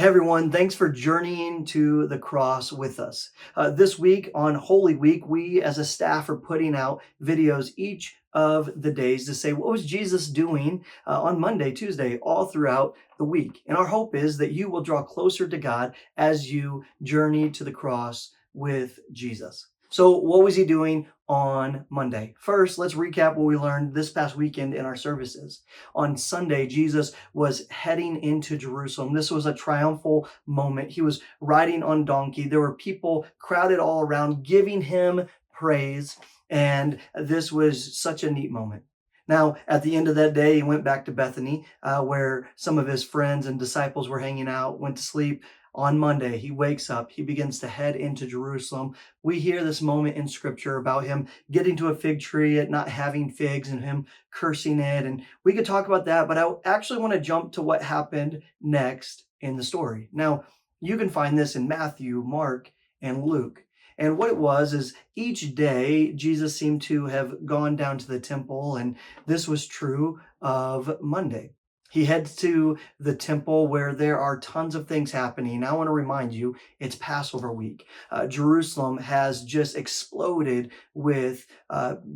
Hey everyone, thanks for journeying to the cross with us. This week on Holy Week, we as a staff are putting out videos each of the days to say what was Jesus doing on Monday, Tuesday, all throughout the week. And our hope is that you will draw closer to God as you journey to the cross with Jesus. So, what was he doing on Monday? First, let's recap what we learned this past weekend in our services. On Sunday, Jesus was heading into Jerusalem. This was a triumphal moment. He was riding on donkey. There were people crowded all around giving him praise, and this was such a neat moment. Now, at the end of that day, he went back to Bethany, where some of his friends and disciples were hanging out, went to sleep. On Monday, he wakes up, he begins to head into Jerusalem. We hear this moment in scripture about him getting to a fig tree, it not having figs, and him cursing it. And we could talk about that, but I actually want to jump to what happened next in the story. Now, you can find this in Matthew, Mark, and Luke. And what it was is each day Jesus seemed to have gone down to the temple, and this was true of Monday. He heads to the temple where there are tons of things happening. I want to remind you, it's Passover week. Jerusalem has just exploded with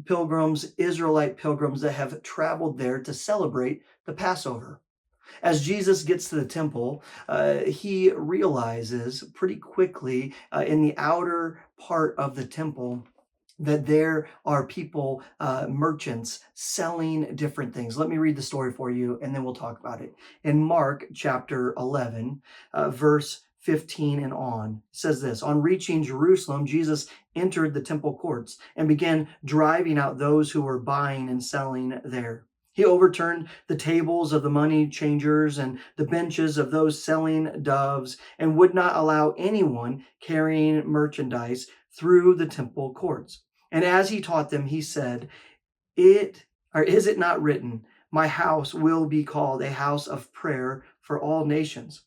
pilgrims, Israelite pilgrims that have traveled there to celebrate the Passover. As Jesus gets to the temple, he realizes pretty quickly in the outer part of the temple that there are people, merchants selling different things. Let me read the story for you and then we'll talk about it. In Mark chapter 11, verse 15 and on, it says this: On reaching Jerusalem, Jesus entered the temple courts and began driving out those who were buying and selling there. He overturned the tables of the money changers and the benches of those selling doves, and would not allow anyone carrying merchandise through the temple courts. And as he taught them, he said, is it not written, my house will be called a house of prayer for all nations?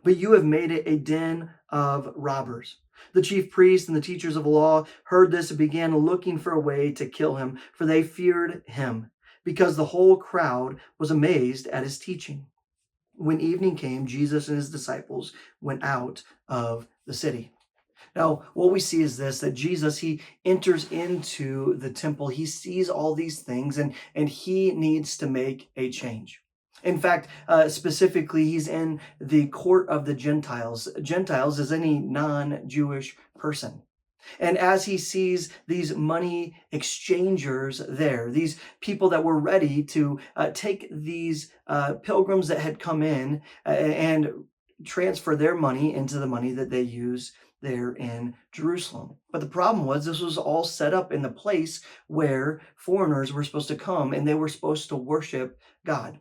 But you have made it a den of robbers. The chief priests and the teachers of the law heard this and began looking for a way to kill him, for they feared him, because the whole crowd was amazed at his teaching. When evening came, Jesus and his disciples went out of the city. Now, what we see is this, that Jesus, he enters into the temple. He sees all these things and he needs to make a change. In fact, specifically, he's in the court of the Gentiles. Gentiles is any non-Jewish person. And as he sees these money exchangers there, these people that were ready to take these pilgrims that had come in and transfer their money into the money that they use there in Jerusalem. But the problem was this was all set up in the place where foreigners were supposed to come and they were supposed to worship God.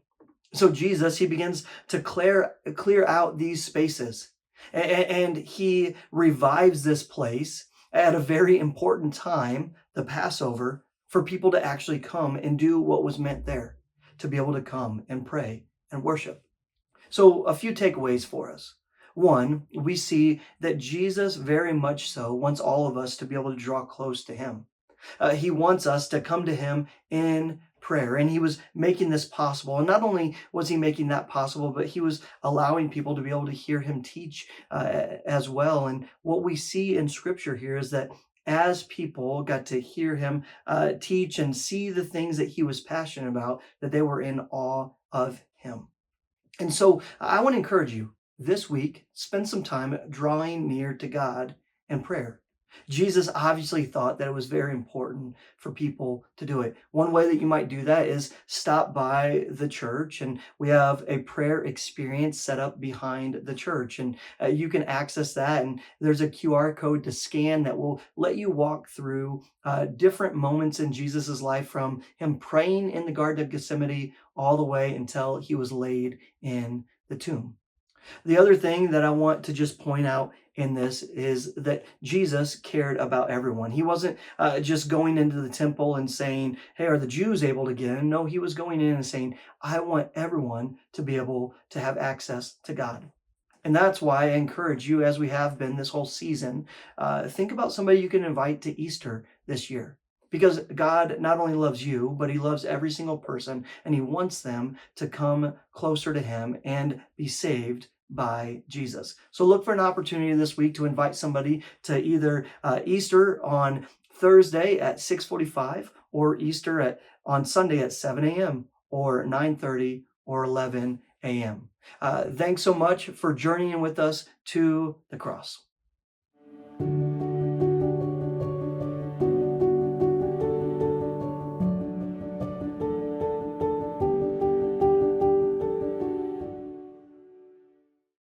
So Jesus, he begins to clear out these spaces, and he revives this place at a very important time, the Passover, for people to actually come and do what was meant there, to be able to come and pray and worship. So a few takeaways for us. One, we see that Jesus very much so wants all of us to be able to draw close to him. He wants us to come to him in prayer, and he was making this possible. And not only was he making that possible, but he was allowing people to be able to hear him teach as well. And what we see in scripture here is that as people got to hear him teach and see the things that he was passionate about, that they were in awe of him. And so I want to encourage you this week, spend some time drawing near to God in prayer. Jesus obviously thought that it was very important for people to do it. One way that you might do that is stop by the church, and we have a prayer experience set up behind the church, and you can access that, and there's a QR code to scan that will let you walk through different moments in Jesus's life, from him praying in the Garden of Gethsemane all the way until he was laid in the tomb. The other thing that I want to just point out in this is that Jesus cared about everyone. He wasn't just going into the temple and saying, hey, are the Jews able to get in? No, he was going in and saying, I want everyone to be able to have access to God. And that's why I encourage you, as we have been this whole season, think about somebody you can invite to Easter this year. Because God not only loves you, but he loves every single person, and he wants them to come closer to him and be saved by Jesus. So look for an opportunity this week to invite somebody to either Easter on Thursday at 6:45 or Easter on Sunday at 7 a.m. or 9:30 or 11 a.m. Thanks so much for journeying with us to the cross.